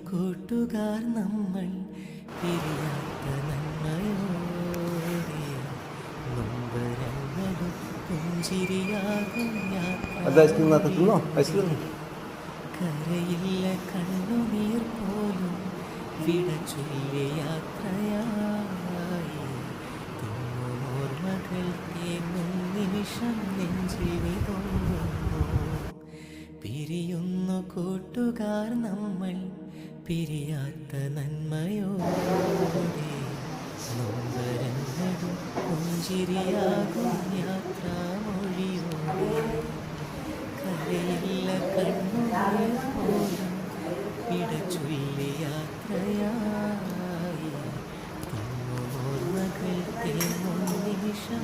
കൂട്ടുകാർ നമ്മൾ പിരിയാത്ത നന്മയോടെ നൊമ്പരങ്ങളും പുഞ്ചിരിയാകും കരയില്ല കണ്ണുനീർ പോലും വിട ചൊല്ലിയ യാത്രയായി ഓർമ്മകൾ തേങ്ങും നിമിഷം നെഞ്ചിൽ വിതുമ്പുന്നു. പിരിയുന്നു കൂട്ടുകാർ നമ്മൾ പിരിയാത്ത നന്മയോടെ നൊമ്പരങ്ങളും പുഞ്ചിരിയാകും യാത്രാമൊഴിയോടെ കരയില്ല കണ്ണുനീർ പോലും വിട ചൊല്ലി യാത്രയായി ഓർമ്മകൾ തേങ്ങും നിമിഷം